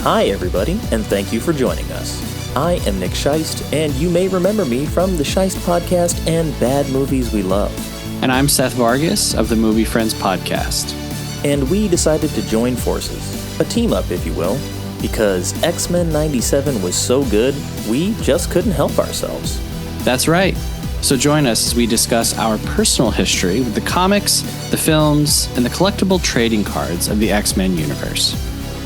Hi, everybody, and thank you for joining us. I am Nick Scheist, and you may remember me from the Scheist Podcast and Bad Movies We Love. And I'm Seth Vargas of the Movie Friends Podcast. And we decided to join forces, a team up, if you will, because X-Men 97 was so good, we just couldn't help ourselves. That's right. So join us as we discuss our personal history with the comics, the films, and the collectible trading cards of the X-Men universe.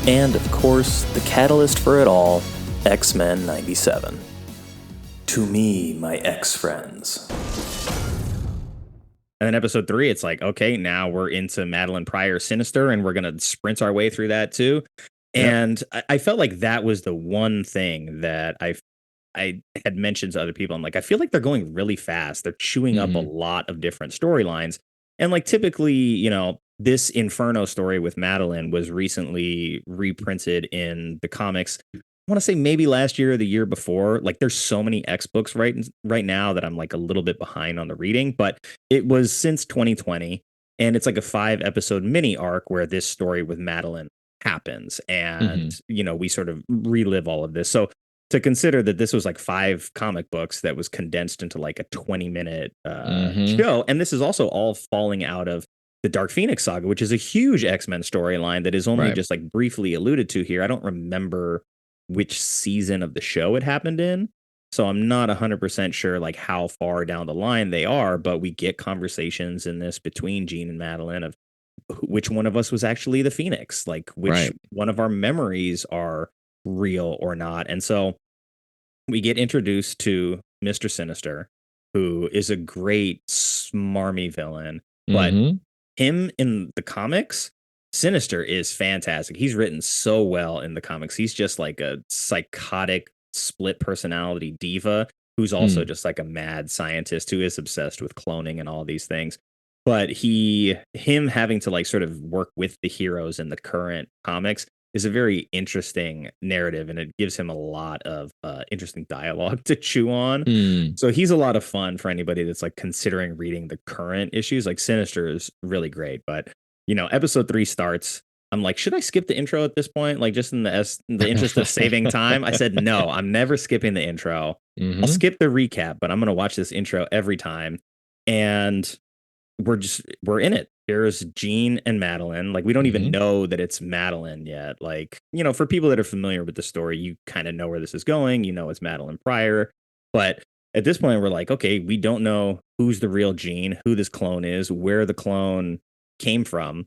And, of course, the catalyst for it all, X-Men 97. To me, my ex-friends. And then episode 3, it's like, okay, now we're into Madeline Pryor Sinister, and we're going to sprint our way through that too. Yep. And I felt like that was the one thing that I had mentioned to other people. I'm like, I feel like they're going really fast. They're chewing up a lot of different storylines. And like typically, you know, this Inferno story with Madeline was recently reprinted in the comics. I want to say maybe last year or the year before. Like there's so many X books right now that I'm like a little bit behind on the reading, but it was since 2020, and it's like a 5-episode mini arc where this story with Madeline happens, and you know, we sort of relive all of this. So to consider that this was like 5 comic books that was condensed into like a 20-minute show, and this is also all falling out of the Dark Phoenix saga, which is a huge X-Men storyline that is only just like briefly alluded to here. I don't remember which season of the show it happened in, so I'm not 100% sure like how far down the line they are, but we get conversations in this between Jean and Madeline of which one of us was actually the Phoenix, like which one of our memories are real or not. And so we get introduced to Mr. Sinister, who is a great smarmy villain, but him in the comics, Sinister is fantastic. He's written so well in the comics. He's just like a psychotic split personality diva who's also just like a mad scientist who is obsessed with cloning and all these things. But him having to like sort of work with the heroes in the current comics is a very interesting narrative, and it gives him a lot of interesting dialogue to chew on. So he's a lot of fun for anybody that's like considering reading the current issues. Like Sinister is really great, but you know, episode 3 starts. I'm like, should I skip the intro at this point? Like just in the interest of saving time? I said, no, I'm never skipping the intro. I'll skip the recap, but I'm going to watch this intro every time. And we're in it. There's Jean and Madeline. Like we don't even know that it's Madeline yet. Like, you know, for people that are familiar with the story, you kind of know where this is going. You know, it's Madeline Pryor. But at this point, we're like, okay, we don't know who's the real Jean, who this clone is, where the clone came from.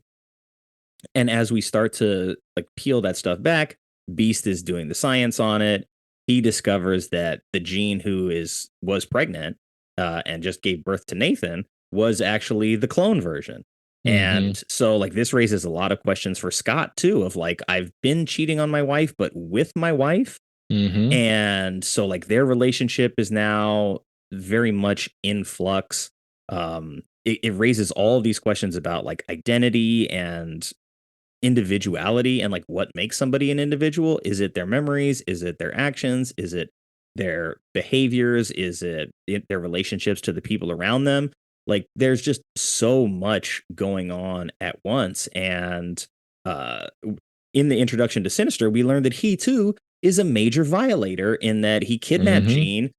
And as we start to like peel that stuff back, Beast is doing the science on it. He discovers that the Jean who was pregnant and just gave birth to Nathan was actually the clone version. And so like this raises a lot of questions for Scott too, of like, I've been cheating on my wife, but with my wife. And so like their relationship is now very much in flux. It raises all of these questions about like identity and individuality and like what makes somebody an individual. Is it their memories? Is it their actions? Is it their behaviors? Is it their relationships to the people around them? Like there's just so much going on at once. And in the introduction to Sinister, we learned that he too is a major violator in that he kidnapped Jean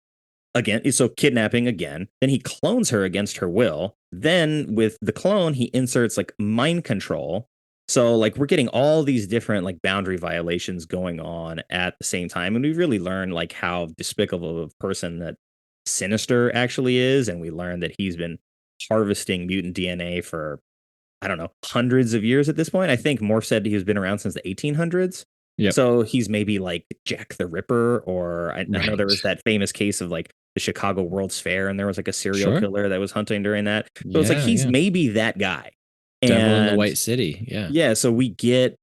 again. So kidnapping again, then he clones her against her will. Then with the clone, he inserts like mind control. So like we're getting all these different like boundary violations going on at the same time. And we really learn like how despicable of a person that Sinister actually is. And we learn that he's been harvesting mutant DNA for, I don't know, hundreds of years at this point. I think Morph said he's been around since the 1800s. So he's maybe like Jack the Ripper, or I know there was that famous case of like the Chicago World's Fair, and there was like a serial killer that was hunting during that. So it's like he's maybe that guy. Devil in the White City. Yeah. So we get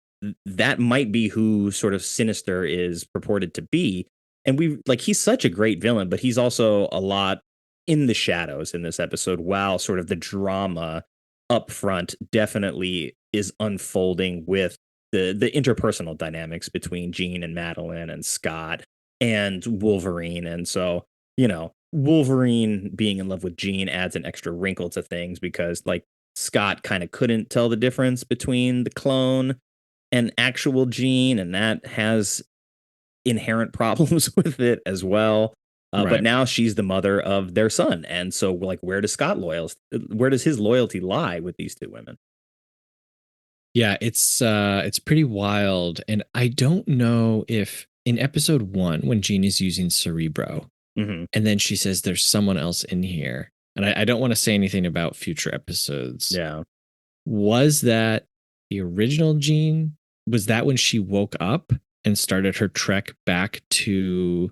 that might be who sort of Sinister is purported to be. And we like he's such a great villain, but he's also a lot in the shadows in this episode, while sort of the drama up front definitely is unfolding with the interpersonal dynamics between Jean and Madeline and Scott and Wolverine. And so, you know, Wolverine being in love with Jean adds an extra wrinkle to things because like Scott kind of couldn't tell the difference between the clone and actual Jean, and that has inherent problems with it as well. But Right. now she's the mother of their son, and so like, where does his loyalty lie with these two women? Yeah, it's pretty wild. And I don't know if in episode 1, when Jean is using Cerebro, Mm-hmm. and then she says there's someone else in here. And I don't want to say anything about future episodes. Yeah. Was that the original Jean? Was that when she woke up and started her trek back to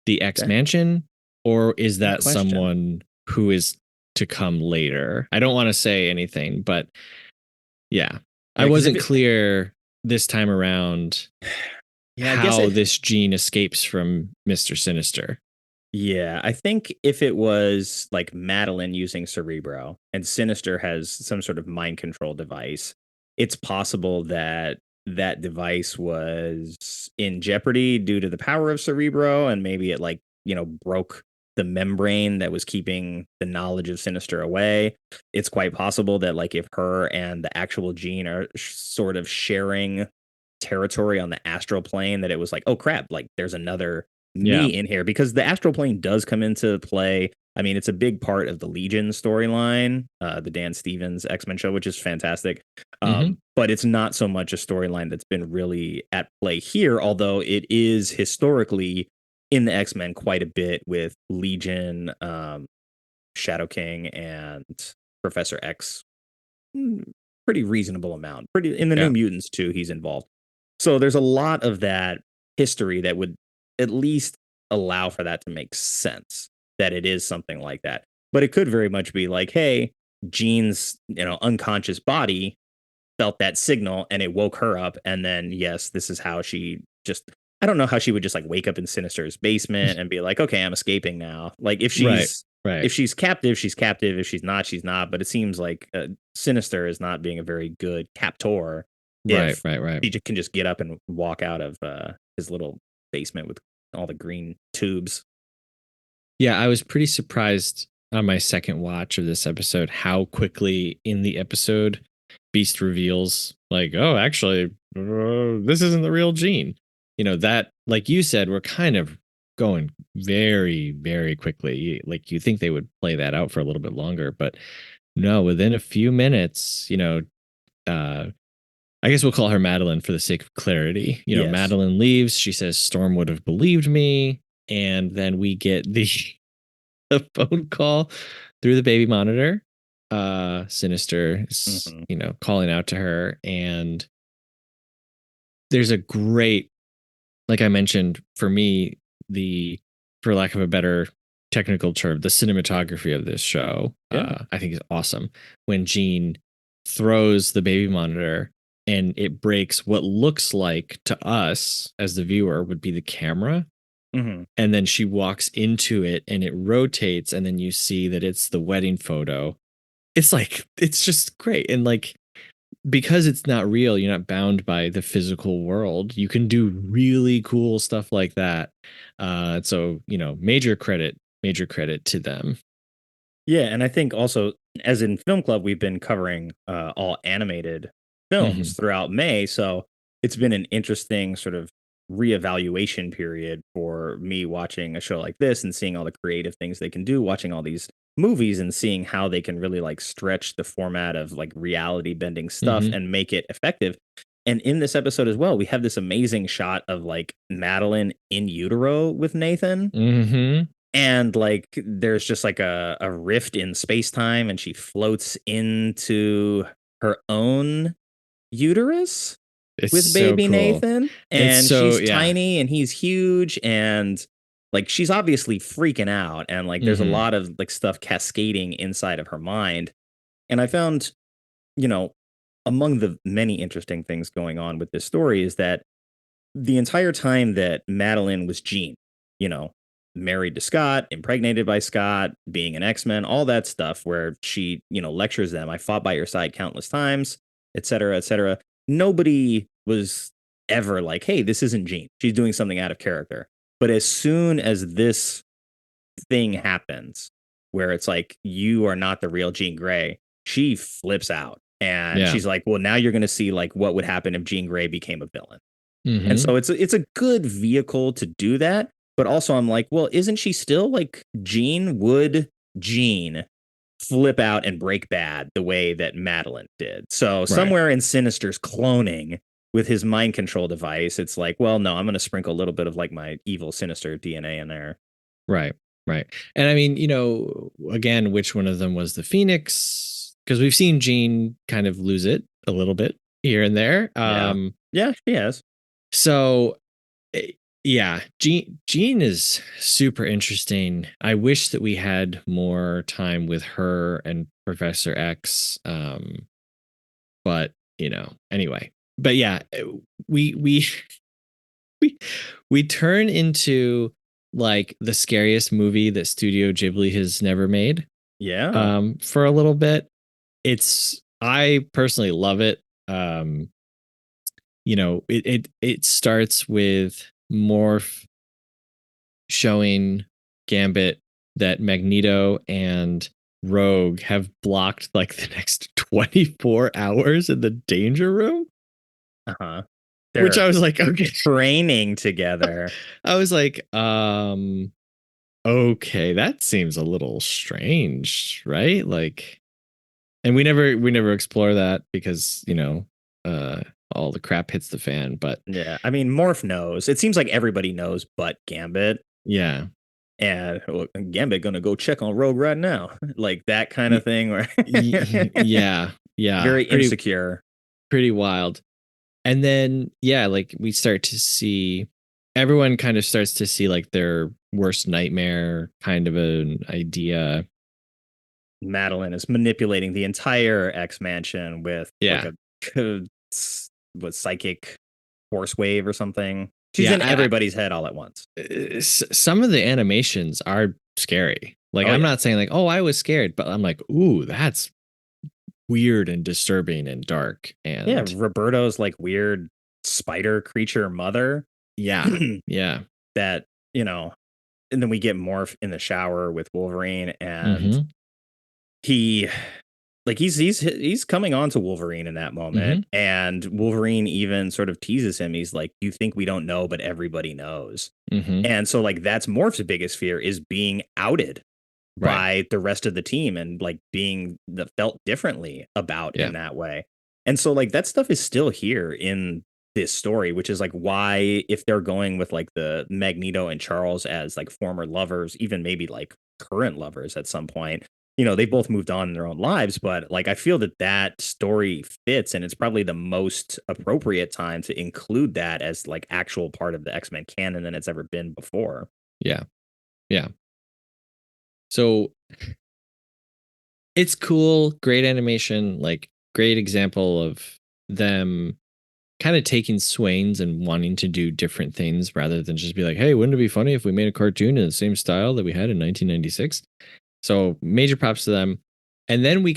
the X Mansion? Or is Good that question. someone who is to come later? I don't want to say anything, but yeah. I 'cause wasn't if it- clear this time around Yeah, I guess how this Jean escapes from Mr. Sinister. Yeah, I think if it was like Madeline using Cerebro and Sinister has some sort of mind control device, it's possible that that device was in jeopardy due to the power of Cerebro, and maybe it like, broke the membrane that was keeping the knowledge of Sinister away. It's quite possible that like if her and the actual Jean are sort of sharing territory on the astral plane, that it was like, oh crap, like there's another Yeah. me in here, because the astral plane does come into play. I mean, it's a big part of the Legion storyline, the Dan Stevens X-Men show, which is fantastic. But it's not so much a storyline that's been really at play here, although it is historically in the X-Men quite a bit with Legion, Shadow King, and Professor X. Pretty reasonable amount. Pretty in the New Mutants too, he's involved. So there's a lot of that history that would at least allow for that to make sense, that it is something like that. But it could very much be like, hey, Jean's, unconscious body felt that signal and it woke her up. And then, yes, this is how she just, I don't know how she would just like wake up in Sinister's basement and be like, okay, I'm escaping now. Like if she's, Right. if she's captive, she's captive. If she's not, she's not. But it seems like Sinister is not being a very good captor. Right. He can just get up and walk out of his little basement with all the green tubes. Yeah, I was pretty surprised on my second watch of this episode how quickly in the episode Beast reveals, like, oh, actually, this isn't the real Jean. That, like you said, we're kind of going very, very quickly. Like, you think they would play that out for a little bit longer, but no, within a few minutes, I guess we'll call her Madeline for the sake of clarity. Yes. Madeline leaves. She says Storm would have believed me. And then we get the phone call through the baby monitor. Sinister is, calling out to her. And there's a great, like I mentioned, for me, for lack of a better technical term, the cinematography of this show, I think is awesome. When Jean throws the baby monitor and it breaks what looks like to us as the viewer would be the camera. And then she walks into it and it rotates, and then you see that it's the wedding photo. It's like, it's just great. And like, because it's not real, you're not bound by the physical world. You can do really cool stuff like that. So, major credit to them. Yeah. And I think also, as in Film Club, we've been covering all animated films throughout May. So it's been an interesting sort of reevaluation period for me watching a show like this and seeing all the creative things they can do, watching all these movies and seeing how they can really like stretch the format of like reality bending stuff and make it effective. And in this episode as well, we have this amazing shot of like Madeline in utero with Nathan. And like there's just like a rift in space-time, and she floats into her own uterus with baby so cool. Nathan, and she's tiny and he's huge, and like she's obviously freaking out, and like there's a lot of like stuff cascading inside of her mind. And I found, among the many interesting things going on with this story is that the entire time that Madeline was Jean, married to Scott, impregnated by Scott, being an X-Men, all that stuff where she, lectures them, I fought by your side countless times, etc., etc. Nobody was ever like, hey, this isn't Jean. She's doing something out of character. But as soon as this thing happens, where it's like, you are not the real Jean Grey, she flips out. And she's like, well, now you're going to see like what would happen if Jean Grey became a villain. And so it's a good vehicle to do that. But also I'm like, well, isn't she still like Jean? Would Jean flip out and break bad the way that Madeline did? So somewhere in Sinister's cloning with his mind control device, it's like, well, no, I'm going to sprinkle a little bit of like my evil Sinister DNA in there. Right. And I mean, again, which one of them was the Phoenix? Because we've seen Jean kind of lose it a little bit here and there. Yeah, she has. So, yeah, Jean is super interesting. I wish that we had more time with her and Professor X. But anyway. But yeah, we turn into like the scariest movie that Studio Ghibli has never made. Yeah. For a little bit. I personally love it. It starts with Morph showing Gambit that Magneto and Rogue have blocked like the next 24 hours in the danger room. Which I was like, okay, training together. I was like, okay, that seems a little strange, right? Like, and we never explore that because all the crap hits the fan. But yeah, I mean, Morph knows. It seems like everybody knows, but Gambit. Yeah, and Gambit gonna go check on Rogue right now, like that kind of thing. Where yeah, very insecure, pretty wild. And then like we start to see everyone kind of starts to see like their worst nightmare kind of an idea. Madeline is manipulating the entire X Mansion with like a psychic force wave or something. She's in everybody's head all at once. Some of the animations are scary. Like I'm not saying like, oh, I was scared, but I'm like, ooh, that's weird and disturbing and dark. And Roberto's like weird spider creature mother. Yeah. That, and then we get Morph in the shower with Wolverine, and he's coming on to Wolverine in that moment, and Wolverine even sort of teases him. He's like, you think we don't know, but everybody knows. And so like that's Morph's biggest fear, is being outed by the rest of the team and like being felt differently about in that way. And so like that stuff is still here in this story, which is like why, if they're going with like the Magneto and Charles as like former lovers, even maybe like current lovers at some point, they both moved on in their own lives, but like I feel that story fits, and it's probably the most appropriate time to include that as like actual part of the X-Men canon than it's ever been before. Yeah. So it's cool, great animation, like great example of them kind of taking swains and wanting to do different things rather than just be like, hey, wouldn't it be funny if we made a cartoon in the same style that we had in 1996? So major props to them. And then we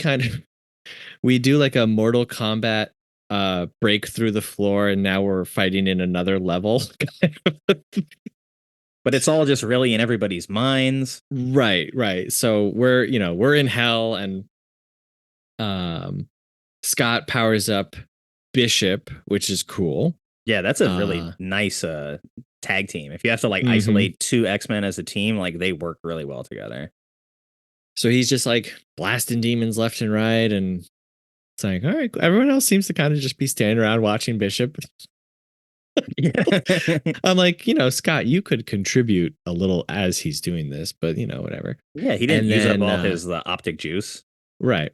do like a Mortal Kombat break through the floor, and now we're fighting in another level. But it's all just really in everybody's minds. Right. So we're in hell, and Scott powers up Bishop, which is cool. Yeah, that's a really nice tag team. If you have to like isolate two X-Men as a team, like they work really well together. So he's just like blasting demons left and right, and it's like, all right, everyone else seems to kind of just be standing around watching Bishop. I'm like, Scott, you could contribute a little as he's doing this, but whatever. Yeah, he didn't use up all his optic juice. Right.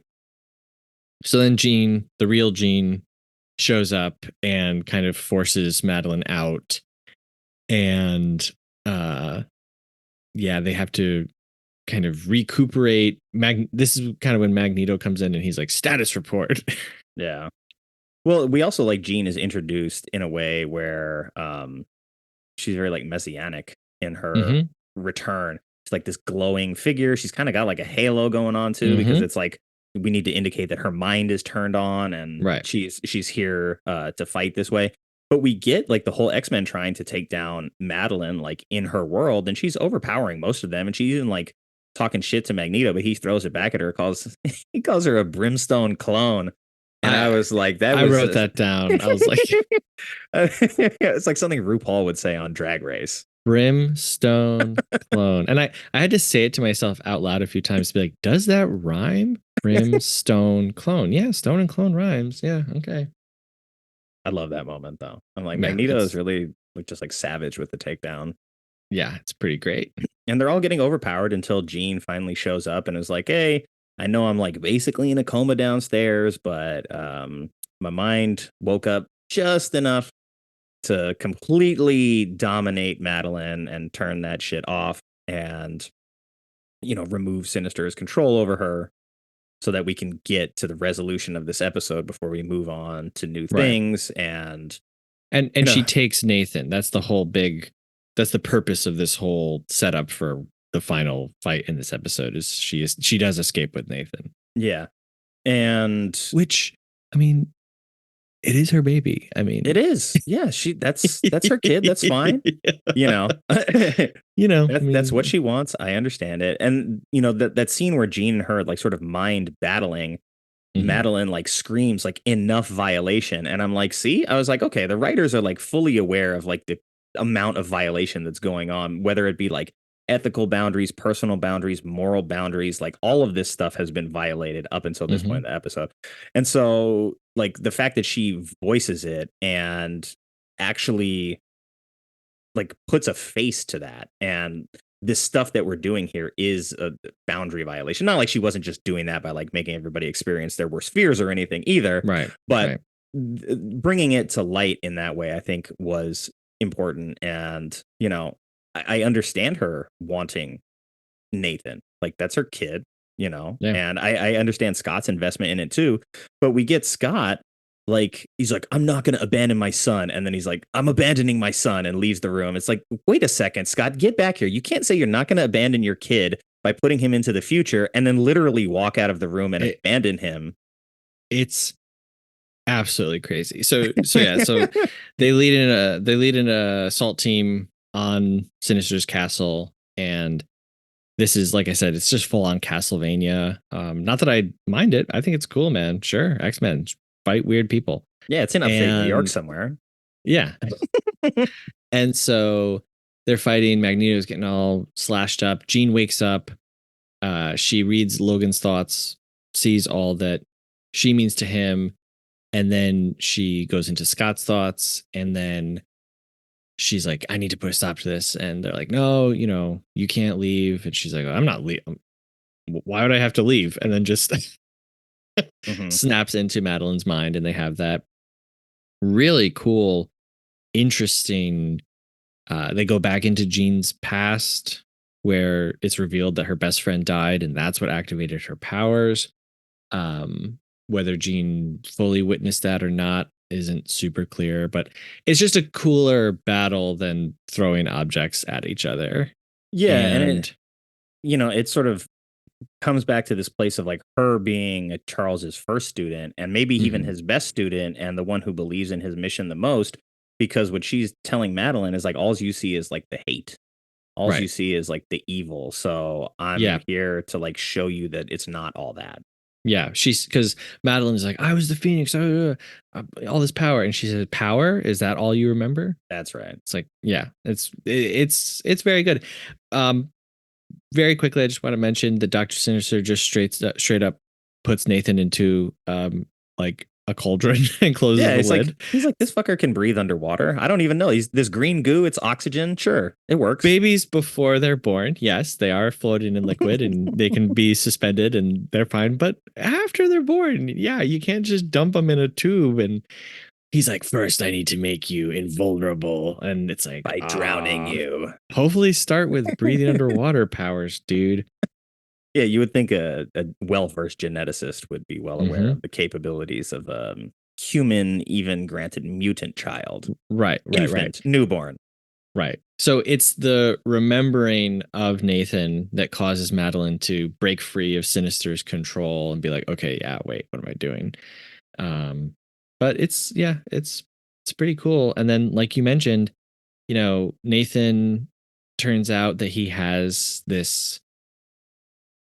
So then Jean, the real Jean, shows up and kind of forces Madeline out, and they have to kind of recuperate. This is kind of when Magneto comes in and he's like, status report. Yeah. Well, we also like Jean is introduced in a way where she's very like messianic in her return. She's like this glowing figure. She's kind of got like a halo going on too, because it's like we need to indicate that her mind is turned on, and she's here to fight this way. But we get like the whole X-Men trying to take down Madeline like in her world, and she's overpowering most of them, and she even like talking shit to Magneto, but he throws it back at her. He calls her a brimstone clone, and I was like, I wrote that down. I was like, it's like something RuPaul would say on Drag Race. Brimstone clone, and I had to say it to myself out loud a few times to be like, does that rhyme? Brimstone clone, yeah, stone and clone rhymes, yeah, okay. I love that moment though. I'm like, Yeah, Magneto is really like just like savage with the takedown. Yeah, it's pretty great. And they're all getting overpowered until Jean finally shows up and is like, hey, I know I'm like basically in a coma downstairs, but my mind woke up just enough to completely dominate Madeline and turn that shit off and, remove Sinister's control over her so that we can get to the resolution of this episode before we move on to new things. And she takes Nathan. That's the purpose of this whole setup for the final fight in this episode is she does escape with Nathan. Yeah. And which, I mean, it is her baby. I mean, it is. Yeah, that's her kid. That's fine. That's what she wants. I understand it. And that scene where Jean and her like sort of mind battling, Madeline like screams like enough violation, and I'm like, see, I was like, okay, the writers are like fully aware of like the amount of violation that's going on, whether it be like ethical boundaries, personal boundaries, moral boundaries, like all of this stuff has been violated up until this point in the episode. And so like the fact that she voices it and actually like puts a face to that, and this stuff that we're doing here is a boundary violation. Not like she wasn't just doing that by like making everybody experience their worst fears or anything either. Right. But bringing it to light in that way, I think was important. And, I understand her wanting Nathan. Like that's her kid, and I understand Scott's investment in it too. But we get Scott, like, he's like, I'm not going to abandon my son. And then he's like, I'm abandoning my son, and leaves the room. It's like, wait a second, Scott, get back here. You can't say you're not going to abandon your kid by putting him into the future and then literally walk out of the room and abandon him. It's absolutely crazy. So they lead in a assault team on Sinister's castle, and this is, like I said, it's just full on Castlevania. Not that I mind it. I think it's cool, man. Sure, X-Men fight weird people. Yeah, it's in upstate New York somewhere. Yeah. And so they're fighting. Magneto's getting all slashed up. Jean wakes up. She reads Logan's thoughts, sees all that she means to him, and then she goes into Scott's thoughts, and then she's like, I need to put a stop to this. And they're like, no, you can't leave. And she's like, I'm not leaving. Why would I have to leave? And then just snaps into Madeline's mind, and they have that really cool, interesting. They go back into Jean's past, where it's revealed that her best friend died, and that's what activated her powers. Whether Jean fully witnessed that or not isn't super clear, but it's just a cooler battle than throwing objects at each other. Yeah, and it sort of comes back to this place of like her being Charles's first student, and maybe even his best student, and the one who believes in his mission the most, because what she's telling Madeline is like, all you see is like the hate. All you see is like the evil. So I'm here to like show you that it's not all that. Yeah, because Madeline's like, I was the Phoenix, all this power, and she said, "Power? Is that all you remember?" That's right. It's like, yeah, it's very good. Very quickly, I just want to mention that Dr. Sinister just straight up puts Nathan into like a cauldron and closes the lid. He's like, this fucker can breathe underwater. I don't even know. He's this green goo. It's oxygen. Sure, it works. Babies before they're born, yes, they are floating in liquid and they can be suspended and they're fine. But after they're born, yeah, you can't just dump them in a tube. And he's like, first, I need to make you invulnerable. And it's like, by drowning you. Hopefully start with breathing underwater powers, dude. Yeah, you would think a well-versed geneticist would be well aware of the capabilities of a human, even granted mutant child. Right. Newborn. Right. So it's the remembering of Nathan that causes Madeline to break free of Sinister's control and be like, okay, yeah, wait, what am I doing? But it's pretty cool. And then, like you mentioned, Nathan turns out that he has this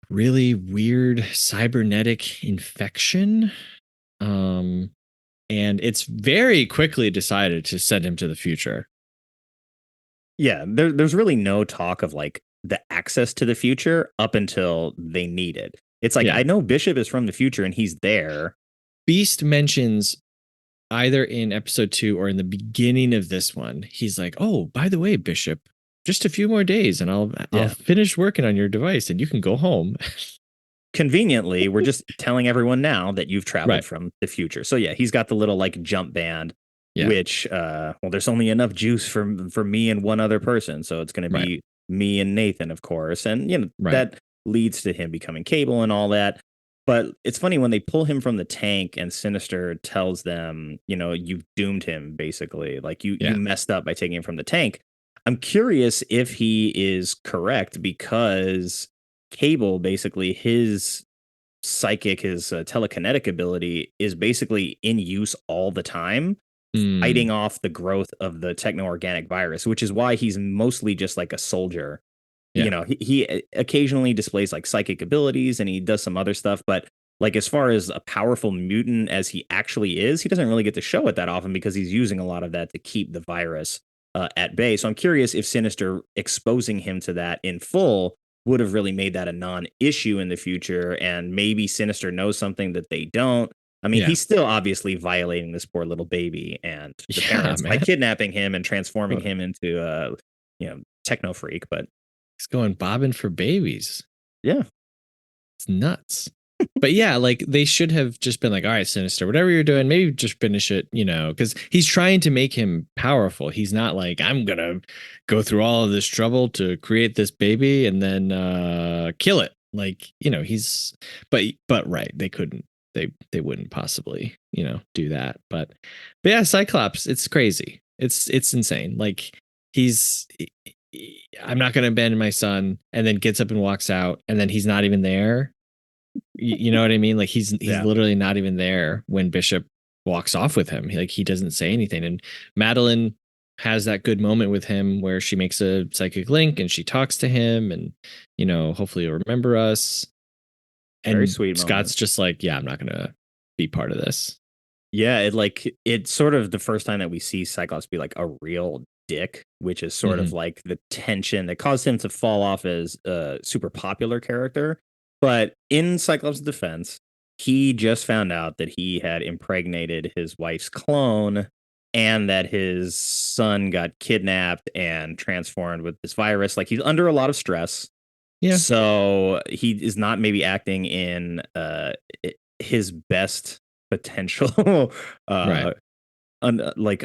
really weird cybernetic infection. And it's very quickly decided to send him to the future. Yeah, there's really no talk of like the access to the future up until they need it. It's like, I know Bishop is from the future and he's there. Beast mentions either in episode 2 or in the beginning of this one, he's like, oh, by the way, Bishop, just a few more days and I'll finish working on your device and you can go home. Conveniently, we're just telling everyone now that you've traveled from the future. So yeah, he's got the little like jump band, which well, there's only enough juice for me and one other person, so it's going to be me and Nathan, of course, and you know that leads to him becoming Cable and all that. But it's funny when they pull him from the tank and Sinister tells them, you know, you've doomed him, basically, like you messed up by taking him from the tank. I'm curious if he is correct, because Cable, basically his psychic, his telekinetic ability is basically in use all the time, fighting off the growth of the techno-organic virus, which is why he's mostly just like a soldier. You know, he occasionally displays like psychic abilities and he does some other stuff, but like as far as a powerful mutant as he actually is, he doesn't really get to show it that often because he's using a lot of that to keep the virus at bay. So I'm curious if Sinister exposing him to that in full would have really made that a non-issue in the future, and maybe Sinister knows something that they don't. I mean, he's still obviously violating this poor little baby and the parents by kidnapping him and transforming him into a, you know, techno freak, but he's going bobbing for babies. Yeah. It's nuts. But yeah, like they should have just been like, all right, Sinister, whatever you're doing, maybe just finish it, you know, because he's trying to make him powerful. He's not like, I'm going to go through all of this trouble to create this baby and then kill it. Like, you know, he's but right. They couldn't, they wouldn't possibly, you know, do that. But yeah, Cyclops, it's crazy. It's insane. Like I'm not going to abandon my son, and then gets up and walks out, and then he's not even there. You know what I mean? Like he's literally not even there when Bishop walks off with him. Like he doesn't say anything. And Madeline has that good moment with him where she makes a psychic link and she talks to him, and you know, hopefully you'll remember us. And very sweet Scott's moment. just like, yeah, I'm not gonna be part of this. Yeah, it's sort of the first time that we see Cyclops be like a real dick, which is sort of like the tension that caused him to fall off as a super popular character. But in Cyclops' defense, he just found out that he had impregnated his wife's clone and that his son got kidnapped and transformed with this virus. Like he's under a lot of stress. Yeah. So he is not maybe acting in his best potential, like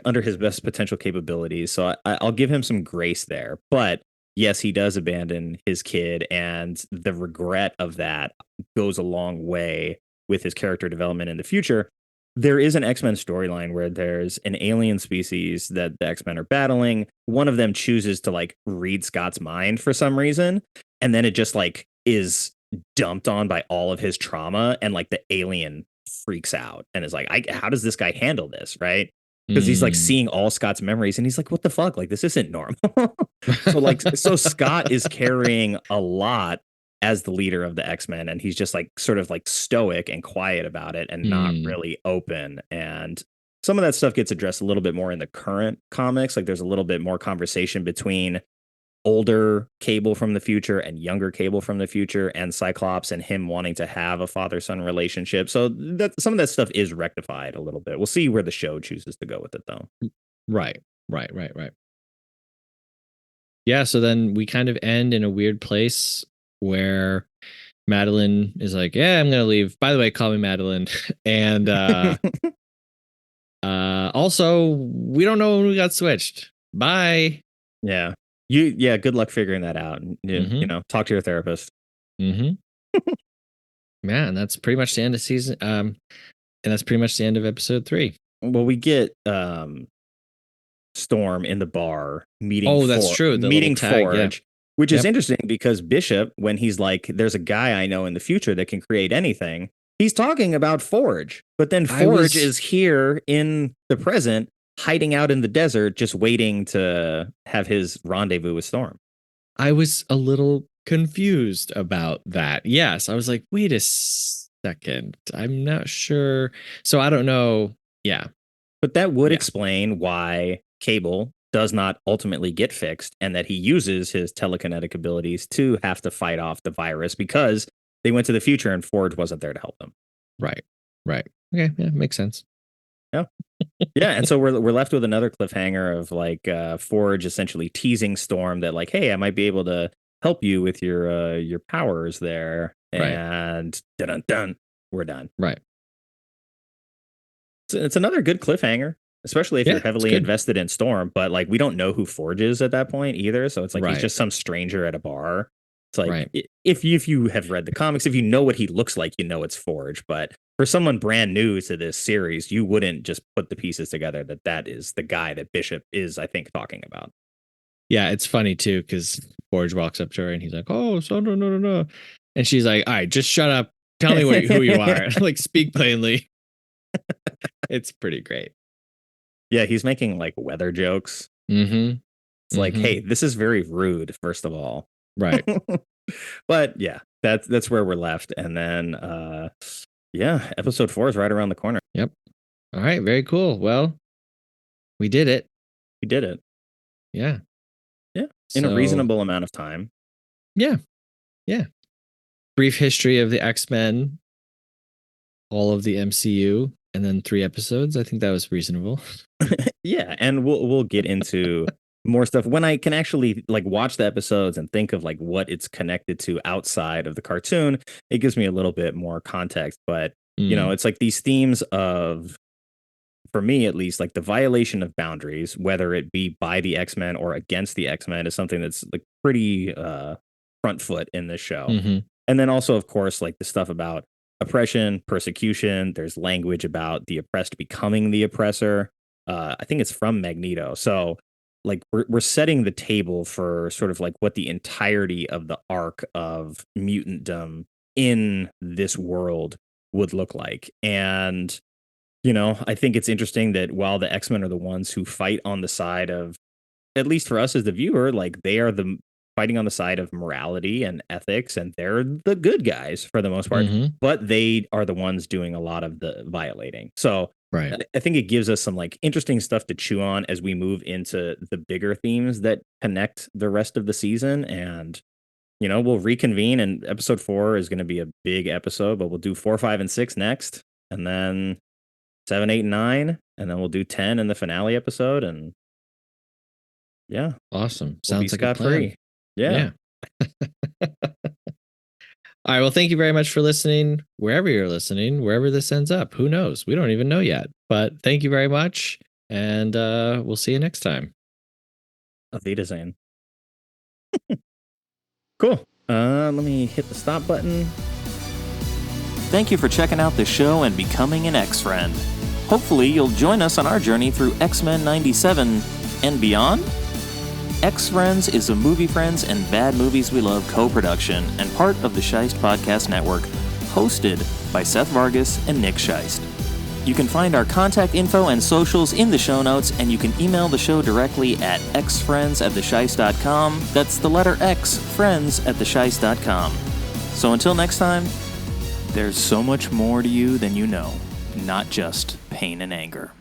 under his best potential capabilities. So I'll give him some grace there. But yes, he does abandon his kid, and the regret of that goes a long way with his character development in the future. There is an X-Men storyline where there's an alien species that the X-Men are battling. One of them chooses to like read Scott's mind for some reason, and then it just like is dumped on by all of his trauma, and like the alien freaks out and is like, how does this guy handle this, right? Because he's like seeing all Scott's memories and he's like, what the fuck? Like, this isn't normal. So Scott is carrying a lot as the leader of the X-Men, and he's just like sort of like stoic and quiet about it and not really open. And some of that stuff gets addressed a little bit more in the current comics. Like there's a little bit more conversation between older Cable from the future and younger Cable from the future, and Cyclops, and him wanting to have a father-son relationship. So that some of that stuff is rectified a little bit. We'll see where the show chooses to go with it, though. Right. Yeah, so then we kind of end in a weird place where Madeline is like, yeah, I'm gonna leave. By the way, call me Madeline. And also, we don't know when we got switched. Bye. Yeah. Good luck figuring that out. You know, talk to your therapist. Man, that's pretty much the end of season. And that's pretty much the end of episode 3. Well, we get Storm in the bar meeting. Oh, that's true. The meeting tag, Forge, which is interesting because Bishop, when he's like, "There's a guy I know in the future that can create anything," he's talking about Forge. But then Forge is here in the present, hiding out in the desert, just waiting to have his rendezvous with Storm. I was a little confused about that. Yes, I was like, wait a second, I'm not sure. So I don't know. Yeah, but that would explain why Cable does not ultimately get fixed, and that he uses his telekinetic abilities to have to fight off the virus because they went to the future and Forge wasn't there to help them. Right. Okay, yeah, makes sense. Yeah. Yeah, and so we're left with another cliffhanger of like Forge essentially teasing Storm that like, hey, I might be able to help you with your powers there, and dun dun, we're done. Right. It's another good cliffhanger, especially if you're heavily invested in Storm. But like, we don't know who Forge is at that point either, so it's like he's just some stranger at a bar. It's like if you have read the comics, if you know what he looks like, you know it's Forge. But for someone brand new to this series, you wouldn't just put the pieces together that is the guy that Bishop is, I think, talking about. Yeah, it's funny too because Forge walks up to her and he's like, "Oh, so no," and she's like, "All right, just shut up. Tell me who you are. Like, speak plainly." It's pretty great. Yeah, he's making like weather jokes. Mm-hmm. It's like, hey, this is very rude, first of all. Right. But yeah, that's where we're left. And then episode 4 is right around the corner. Yep. All right, very cool. Well, we did it. We did it. Yeah. Yeah. In a reasonable amount of time. Yeah. Yeah. Brief history of the X-Men, all of the MCU, and then 3 episodes. I think that was reasonable. Yeah, and we'll get into more stuff when I can actually like watch the episodes and think of like what it's connected to outside of the cartoon. It gives me a little bit more context, but you know, it's like these themes of, for me at least, like the violation of boundaries, whether it be by the X-Men or against the X-Men, is something that's like pretty front foot in this show. And then also, of course, like the stuff about oppression, persecution. There's language about the oppressed becoming the oppressor. I think it's from Magneto. So like we're setting the table for sort of like what the entirety of the arc of mutantdom in this world would look like. And, you know, I think it's interesting that while the X-Men are the ones who fight on the side of, at least for us as the viewer, like they are the fighting on the side of morality and ethics, and they're the good guys for the most part, but they are the ones doing a lot of the violating. So I think it gives us some like interesting stuff to chew on as we move into the bigger themes that connect the rest of the season. And, you know, we'll reconvene, and episode 4 is going to be a big episode, but we'll do 4, 5, and 6 next, and then 7, 8, and 9, and then we'll do 10 in the finale episode. And yeah, awesome. Sounds like a plan. Free. Yeah. All right. Well, thank you very much for listening. Wherever you're listening, wherever this ends up, who knows? We don't even know yet. But thank you very much, and we'll see you next time. Auf Wiedersehen. Cool. Let me hit the stop button. Thank you for checking out the show and becoming an X-Friend. Hopefully, you'll join us on our journey through X-Men 97 and beyond. X-Friends is a Movie Friends and Bad Movies We Love co-production and part of the Scheist Podcast Network, hosted by Seth Vargas and Nick Scheist. You can find our contact info and socials in the show notes, and you can email the show directly at xfriends@thescheist.com. That's the letter X, friends@thescheist.com. So until next time, there's so much more to you than you know, not just pain and anger.